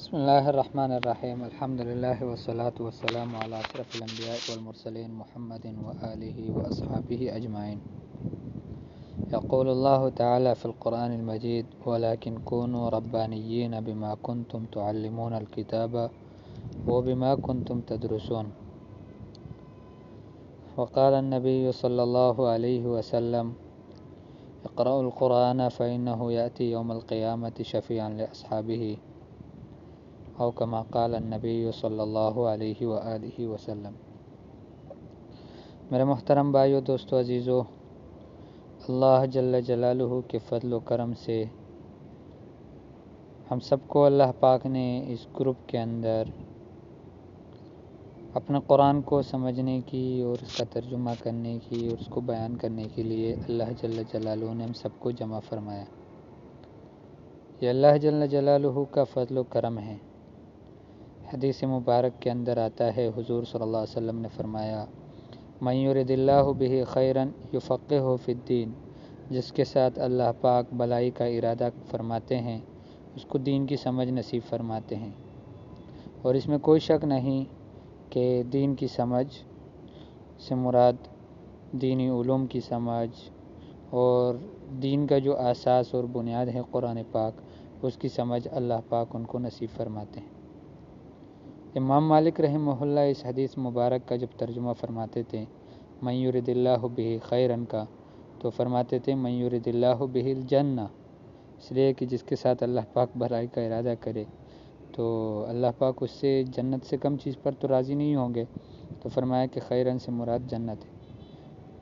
بسم اللہ الرحمن الرحیم الحمد للہ والصلاة والسلام علی اشرف الانبیاء والمرسلین محمد وآلہ واصحابہ اجمعین۔ یقول اللہ تعالی فی القرآن المجید ولکن کونوا ربانیین بما کنتم تعلمون الکتاب وبما کنتم تدرسون۔ وقال النبی صلی اللہ علیہ وسلم اقرأوا القرآن فإنه یأتی یوم القیامة شفیعا لأصحابہ او کما قال النبی صلی اللہ علیہ وآلہ وسلم۔ میرے محترم بھائیو، دوستو، عزیزو، اللہ جل جلالہ کے فضل و کرم سے ہم سب کو اللہ پاک نے اس گروپ کے اندر اپنے قرآن کو سمجھنے کی اور اس کا ترجمہ کرنے کی اور اس کو بیان کرنے کے لیے اللہ جل جلالہ نے ہم سب کو جمع فرمایا۔ یہ اللہ جل جلالہ کا فضل و کرم ہے۔ حدیث مبارک کے اندر آتا ہے، حضور صلی اللہ علیہ وسلم نے فرمایا، من یرد اللہ بہ خیرا یفقہہ فی الدین، جس کے ساتھ اللہ پاک بلائی کا ارادہ فرماتے ہیں اس کو دین کی سمجھ نصیب فرماتے ہیں۔ اور اس میں کوئی شک نہیں کہ دین کی سمجھ سے مراد دینی علوم کی سمجھ اور دین کا جو اساس اور بنیاد ہے قرآن پاک، اس کی سمجھ اللہ پاک ان کو نصیب فرماتے ہیں۔ امام مالک رحمہ اللہ اس حدیث مبارک کا جب ترجمہ فرماتے تھے من یرد اللہ بہ خیرا کا، تو فرماتے تھے من یرد اللہ بہ الجنہ، اس لیے کہ جس کے ساتھ اللہ پاک بھلائی کا ارادہ کرے تو اللہ پاک اس سے جنت سے کم چیز پر تو راضی نہیں ہوں گے، تو فرمایا کہ خیرن سے مراد جنت ہے۔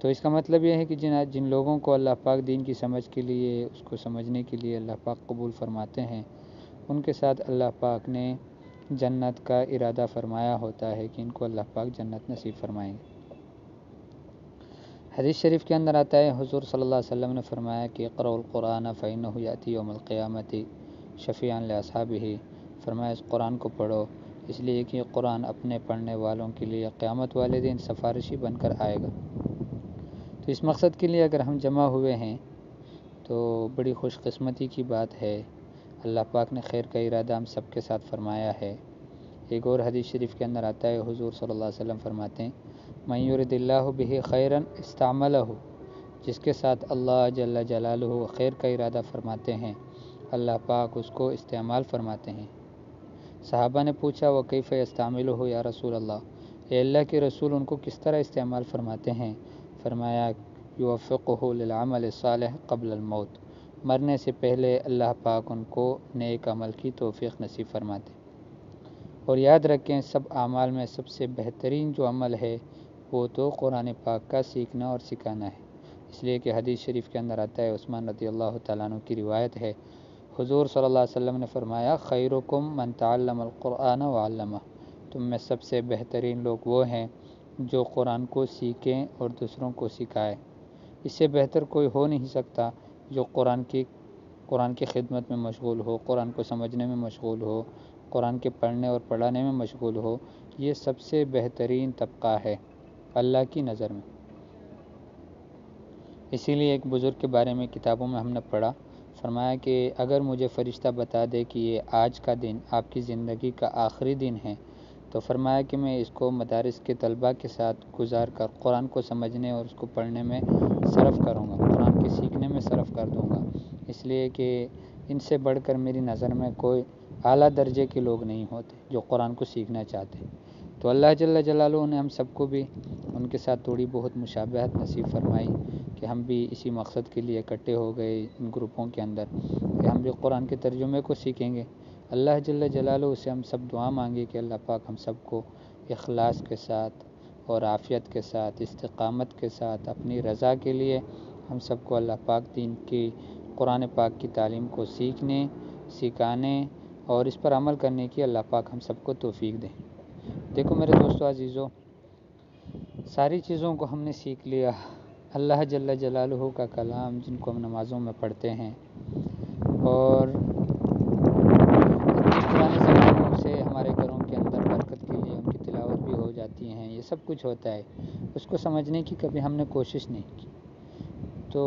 تو اس کا مطلب یہ ہے کہ جن لوگوں کو اللہ پاک دین کی سمجھ کے لیے، اس کو سمجھنے کے لیے اللہ پاک قبول فرماتے ہیں، ان کے ساتھ اللہ پاک نے جنت کا ارادہ فرمایا ہوتا ہے کہ ان کو اللہ پاک جنت نصیب فرمائیں گے۔ حدیث شریف کے اندر آتا ہے، حضور صلی اللہ علیہ وسلم نے فرمایا کہ اقرأوا القرآن فإنه یأتی یوم القیامة شفیعا لأصحابہ، فرمایا اس قرآن کو پڑھو، اس لیے کہ قرآن اپنے پڑھنے والوں کے لیے قیامت والے دن سفارشی بن کر آئے گا۔ تو اس مقصد کے لیے اگر ہم جمع ہوئے ہیں تو بڑی خوش قسمتی کی بات ہے، اللہ پاک نے خیر کا ارادہ ہم سب کے ساتھ فرمایا ہے۔ ایک اور حدیث شریف کے اندر آتا ہے، حضور صلی اللہ علیہ وسلم فرماتے ہیں من یرد اللہ بہ خیرا استعملہ، جس کے ساتھ اللہ جل جلالہ خیر کا ارادہ فرماتے ہیں اللہ پاک اس کو استعمال فرماتے ہیں۔ صحابہ نے پوچھا وکیف یستعملہ یا رسول اللہ، اے اللہ کے رسول ان کو کس طرح استعمال فرماتے ہیں؟ فرمایا یوفقہ للعمل الصالح قبل الموت، مرنے سے پہلے اللہ پاک ان کو نیک عمل کی توفیق نصیب فرماتے ہیں۔ اور یاد رکھیں سب اعمال میں سب سے بہترین جو عمل ہے وہ تو قرآن پاک کا سیکھنا اور سکھانا ہے، اس لیے کہ حدیث شریف کے اندر آتا ہے، عثمان رضی اللہ تعالیٰ عنہ کی روایت ہے، حضور صلی اللہ علیہ وسلم نے فرمایا خیرکم من تعلم القرآن وعلمہ، تم میں سب سے بہترین لوگ وہ ہیں جو قرآن کو سیکھیں اور دوسروں کو سکھائیں۔ اس سے بہتر کوئی ہو نہیں سکتا جو قرآن کی خدمت میں مشغول ہو، قرآن کو سمجھنے میں مشغول ہو، قرآن کے پڑھنے اور پڑھانے میں مشغول ہو، یہ سب سے بہترین طبقہ ہے اللہ کی نظر میں۔ اسی لیے ایک بزرگ کے بارے میں کتابوں میں ہم نے پڑھا، فرمایا کہ اگر مجھے فرشتہ بتا دے کہ یہ آج کا دن آپ کی زندگی کا آخری دن ہے، تو فرمایا کہ میں اس کو مدارس کے طلباء کے ساتھ گزار کر قرآن کو سمجھنے اور اس کو پڑھنے میں صرف کروں گا، قرآن کے سیکھنے میں صرف کر دوں گا، اس لیے کہ ان سے بڑھ کر میری نظر میں کوئی اعلیٰ درجے کے لوگ نہیں ہوتے جو قرآن کو سیکھنا چاہتے ہیں۔ تو اللہ جل جلالہ نے ہم سب کو بھی ان کے ساتھ تھوڑی بہت مشابہت نصیب فرمائی کہ ہم بھی اسی مقصد کے لیے اکٹھے ہو گئے ان گروپوں کے اندر کہ ہم بھی قرآن کے ترجمے کو سیکھیں گے۔ اللہ جل جلالہ سے ہم سب دعا مانگے کہ اللہ پاک ہم سب کو اخلاص کے ساتھ اور عافیت کے ساتھ استقامت کے ساتھ اپنی رضا کے لیے ہم سب کو اللہ پاک دین کی قرآن پاک کی تعلیم کو سیکھنے، سکھانے اور اس پر عمل کرنے کی اللہ پاک ہم سب کو توفیق دیں۔ دیکھو میرے دوستو عزیزو، ساری چیزوں کو ہم نے سیکھ لیا، اللہ جل جلالہ کا کلام جن کو ہم نمازوں میں پڑھتے ہیں اور پرانے زمانوں سے ہمارے گھروں کے اندر برکت کے لیے ان کی تلاوت بھی ہو جاتی ہیں، یہ سب کچھ ہوتا ہے، اس کو سمجھنے کی کبھی ہم نے کوشش نہیں کی، تو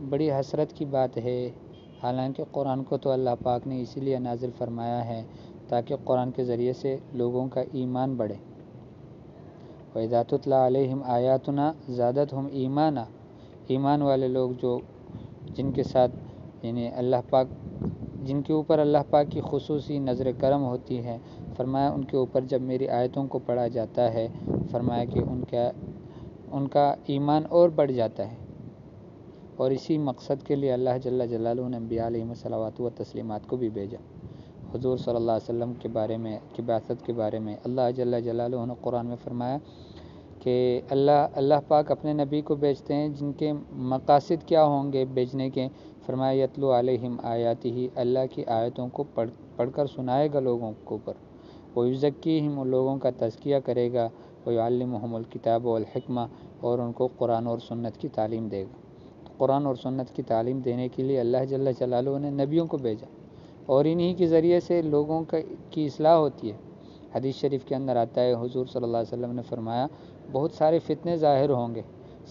بڑی حسرت کی بات ہے۔ حالانکہ قرآن کو تو اللہ پاک نے اسی لیے نازل فرمایا ہے تاکہ قرآن کے ذریعے سے لوگوں کا ایمان بڑھے۔ وَإِذَا تُتْلَى عَلَيْهِمْ آيَاتُنَا زَادَتْهُمْ ایمانا، ایمان والے لوگ جن کے ساتھ اللہ پاک، جن کے اوپر اللہ پاک کی خصوصی نظر کرم ہوتی ہے، فرمایا ان کے اوپر جب میری آیتوں کو پڑھا جاتا ہے، فرمایا کہ ان کا ایمان اور بڑھ جاتا ہے۔ اور اسی مقصد کے لیے اللہ جل جلالہ نے انبیاء علیہم الصلوات و تسلیمات کو بھی بھیجا۔ حضور صلی اللہ علیہ وسلم کے بارے میں، کی بعثت کے بارے میں اللہ جل جلالہ نے قرآن میں فرمایا کہ اللہ پاک اپنے نبی کو بھیجتے ہیں جن کے مقاصد کیا ہوں گے بھیجنے کے، فرمایا یتلو علیہم آیاتہ، اللہ کی آیتوں کو پڑھ کر سنائے گا لوگوں کے اوپر، ویزکیہم، لوگوں کا تزکیہ کرے گا، ویعلمہم الکتاب والحکمہ، اور ان کو قرآن اور سنت کی تعلیم دے گا۔ قرآن اور سنت کی تعلیم دینے کے لیے اللہ جل جلالہ نے نبیوں کو بھیجا، اور انہی کے ذریعے سے لوگوں کی اصلاح ہوتی ہے۔ حدیث شریف کے اندر آتا ہے، حضور صلی اللہ علیہ وسلم نے فرمایا بہت سارے فتنے ظاہر ہوں گے۔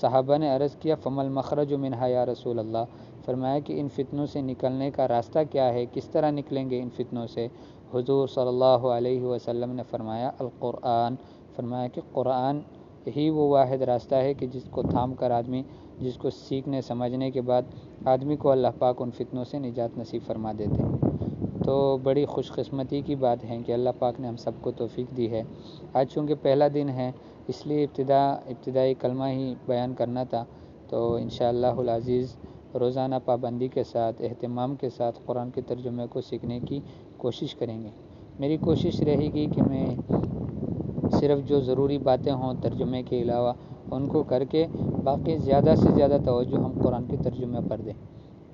صحابہ نے عرض کیا فما المخرج منہا یا رسول اللہ، فرمایا کہ ان فتنوں سے نکلنے کا راستہ کیا ہے، کس طرح نکلیں گے ان فتنوں سے؟ حضور صلی اللہ علیہ وسلم نے فرمایا القرآن، فرمایا کہ قرآن ہی وہ واحد راستہ ہے کہ جس کو تھام کر آدمی، جس کو سیکھنے سمجھنے کے بعد آدمی کو اللہ پاک ان فتنوں سے نجات نصیب فرما دیتے ہیں۔ تو بڑی خوش قسمتی کی بات ہے کہ اللہ پاک نے ہم سب کو توفیق دی ہے۔ آج چونکہ پہلا دن ہے، اس لیے ابتدائی کلمہ ہی بیان کرنا تھا، تو انشاءاللہ العزیز روزانہ پابندی کے ساتھ، اہتمام کے ساتھ قرآن کے ترجمے کو سیکھنے کی کوشش کریں گے۔ میری کوشش رہے گی کہ میں صرف جو ضروری باتیں ہوں ترجمے کے علاوہ ان کو کر کے، باقی زیادہ سے زیادہ توجہ ہم قرآن کے ترجمے پر دیں،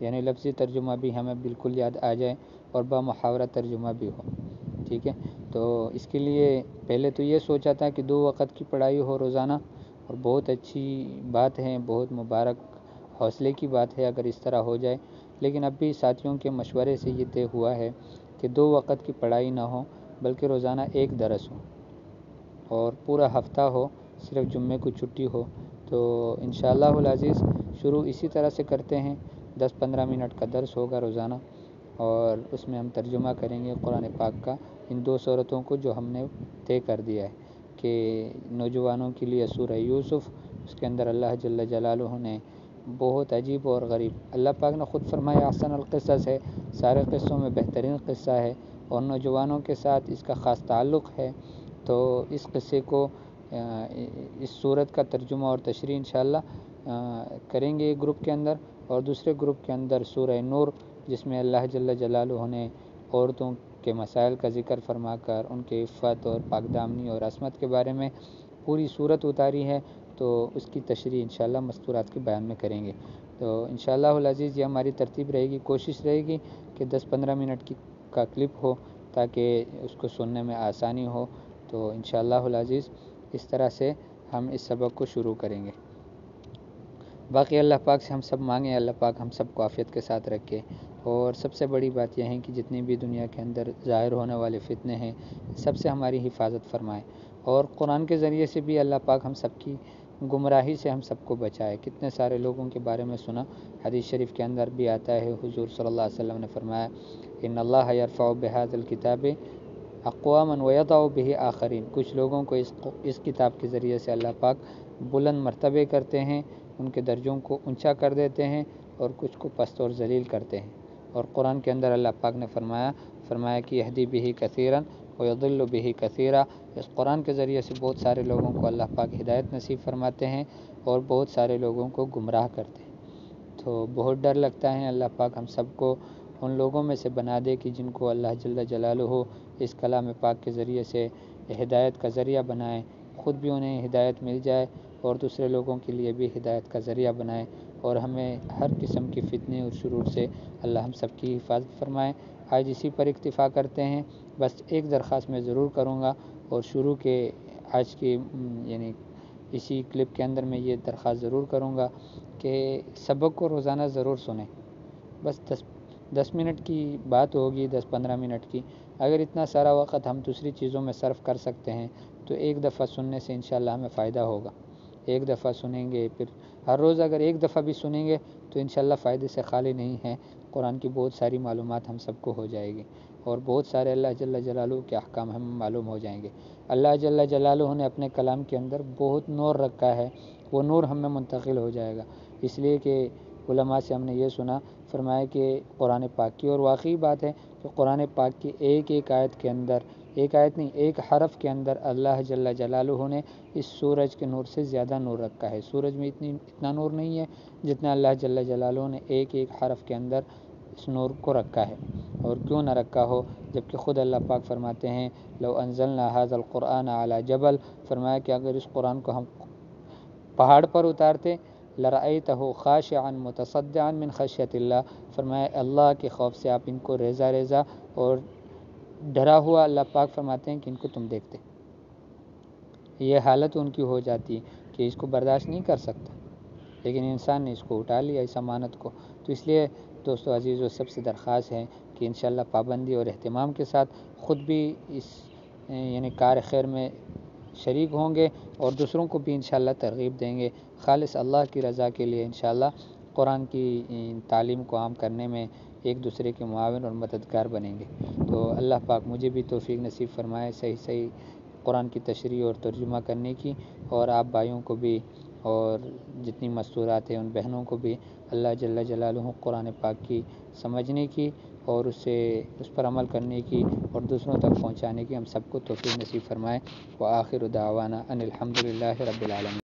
یعنی لفظی ترجمہ بھی ہمیں بالکل یاد آ جائے اور بامحاورہ ترجمہ بھی ہو، ٹھیک ہے۔ تو اس کے لیے پہلے تو یہ سوچا تھا کہ 2 وقت کی پڑھائی ہو روزانہ، اور بہت اچھی بات ہے، بہت مبارک حوصلے کی بات ہے اگر اس طرح ہو جائے، لیکن اب بھی ساتھیوں کے مشورے سے یہ طے ہوا ہے کہ 2 وقت کی پڑھائی نہ ہو، بلکہ روزانہ 1 درس ہو، اور پورا ہفتہ ہو، صرف جمعے کو چھٹی ہو۔ تو انشاءاللہ العزیز شروع اسی طرح سے کرتے ہیں، 10-15 منٹ کا درس ہوگا روزانہ، اور اس میں ہم ترجمہ کریں گے قرآن پاک کا ان 2 سورتوں کو جو ہم نے طے کر دیا ہے کہ نوجوانوں کے لیے سورہ یوسف، اس کے اندر اللہ جل جلالہ نے بہت عجیب اور غریب، اللہ پاک نے خود فرمایا احسن القصص ہے، سارے قصوں میں بہترین قصہ ہے، اور نوجوانوں کے ساتھ اس کا خاص تعلق ہے۔ تو اس قصے کو، اس سورت کا ترجمہ اور تشریح انشاءاللہ کریں گے ایک گروپ کے اندر، اور دوسرے گروپ کے اندر سورہ نور، جس میں اللہ جل جلالہ نے عورتوں کے مسائل کا ذکر فرما کر ان کے عفت اور پاک دامنی اور عصمت کے بارے میں پوری صورت اتاری ہے، تو اس کی تشریح انشاءاللہ مستورات کے بیان میں کریں گے۔ تو انشاءاللہ العزیز یہ ہماری ترتیب رہے گی، کوشش رہے گی کہ 10-15 منٹ کا کلپ ہو تاکہ اس کو سننے میں آسانی ہو۔ تو انشاءاللہ العزیز اس طرح سے ہم اس سبق کو شروع کریں گے۔ باقی اللہ پاک سے ہم سب مانگیں، اللہ پاک ہم سب کو عافیت کے ساتھ رکھے، اور سب سے بڑی بات یہ ہے کہ جتنی بھی دنیا کے اندر ظاہر ہونے والے فتنے ہیں، سب سے ہماری حفاظت فرمائے، اور قرآن کے ذریعے سے بھی اللہ پاک ہم سب کی گمراہی سے ہم سب کو بچائے۔ کتنے سارے لوگوں کے بارے میں سنا، حدیث شریف کے اندر بھی آتا ہے، حضور صلی اللہ علیہ وسلم نے فرمایا ان اللہ یرفع بہذا الکتاب اقواما ویضع بہ آخرین، کچھ لوگوں کو اس کتاب کے ذریعے سے اللہ پاک بلند مرتبے کرتے ہیں، ان کے درجوں کو اونچا کر دیتے ہیں، اور کچھ کو پست اور ذلیل کرتے ہیں۔ اور قرآن کے اندر اللہ پاک نے فرمایا کہ یہدی بہ کثیرا ویضل بہ کثیرا، اس قرآن کے ذریعے سے بہت سارے لوگوں کو اللہ پاک ہدایت نصیب فرماتے ہیں، اور بہت سارے لوگوں کو گمراہ کرتے ہیں۔ تو بہت ڈر لگتا ہے، اللہ پاک ہم سب کو ان لوگوں میں سے بنا دے کہ جن کو اللہ جل جلالہ اس کلام پاک کے ذریعے سے ہدایت کا ذریعہ بنائے، خود بھی انہیں ہدایت مل جائے اور دوسرے لوگوں کے لیے بھی ہدایت کا ذریعہ بنائے، اور ہمیں ہر قسم کی فتنے اور شرور سے اللہ ہم سب کی حفاظت فرمائے۔ آج اسی پر اکتفا کرتے ہیں، بس ایک درخواست میں ضرور کروں گا، اور شروع کے آج کی یعنی اسی کلپ کے اندر میں یہ درخواست ضرور کروں گا کہ سبق کو روزانہ ضرور سنیں، بس 10 منٹ کی بات ہوگی، 10-15 منٹ کی، اگر اتنا سارا وقت ہم دوسری چیزوں میں صرف کر سکتے ہیں تو ایک دفعہ سننے سے انشاءاللہ ہمیں فائدہ ہوگا۔ ایک دفعہ سنیں گے، پھر ہر روز اگر ایک دفعہ بھی سنیں گے تو انشاءاللہ فائدے سے خالی نہیں ہے، قرآن کی بہت ساری معلومات ہم سب کو ہو جائے گی، اور بہت سارے اللہ جل جلالہ کے احکام ہمیں معلوم ہو جائیں گے۔ اللہ جل جلالہ نے اپنے کلام کے اندر بہت نور رکھا ہے، وہ نور ہم میں منتقل ہو جائے گا، اس لیے کہ علماء سے ہم نے یہ سنا، فرمایا کہ قرآن پاک کی، اور واقعی بات ہے کہ قرآن پاک کی ایک ایک آیت کے اندر، ایک آیت نہیں، ایک حرف کے اندر اللہ جل جلالہ نے اس سورج کے نور سے زیادہ نور رکھا ہے۔ سورج میں اتنا نور نہیں ہے جتنا اللہ جل جلالہ نے ایک ایک حرف کے اندر اس نور کو رکھا ہے، اور کیوں نہ رکھا ہو، جبکہ خود اللہ پاک فرماتے ہیں لو انزلنا هذا القرآن على جبل، فرمایا کہ اگر اس قرآن کو ہم پہاڑ پر اتارتے لرأیتہ خاشعا متصدعا من خشیت اللہ، فرمایا اللہ کے خوف سے آپ ان کو ریزہ ریزہ اور ڈرا ہوا، اللہ پاک فرماتے ہیں کہ ان کو تم دیکھتے، یہ حالت ان کی ہو جاتی کہ اس کو برداشت نہیں کر سکتا، لیکن انسان نے اس کو اٹھا لیا اس امانت کو۔ تو اس لیے دوستو عزیزو، سب سے درخواست ہے کہ انشاءاللہ پابندی اور اہتمام کے ساتھ خود بھی اس یعنی کار خیر میں شریک ہوں گے، اور دوسروں کو بھی انشاءاللہ ترغیب دیں گے، خالص اللہ کی رضا کے لیے انشاءاللہ قرآن کی تعلیم کو عام کرنے میں ایک دوسرے کے معاون اور مددگار بنیں گے۔ تو اللہ پاک مجھے بھی توفیق نصیب فرمائے صحیح قرآن کی تشریح اور ترجمہ کرنے کی، اور آپ بھائیوں کو بھی، اور جتنی مستورات ہیں ان بہنوں کو بھی اللہ جل جلالہ قرآن پاک کی سمجھنے کی، اور اس پر عمل کرنے کی، اور دوسروں تک پہنچانے کی ہم سب کو توفیق نصیب فرمائے۔ وآخر دعوانا ان الحمد للہ رب العالمین۔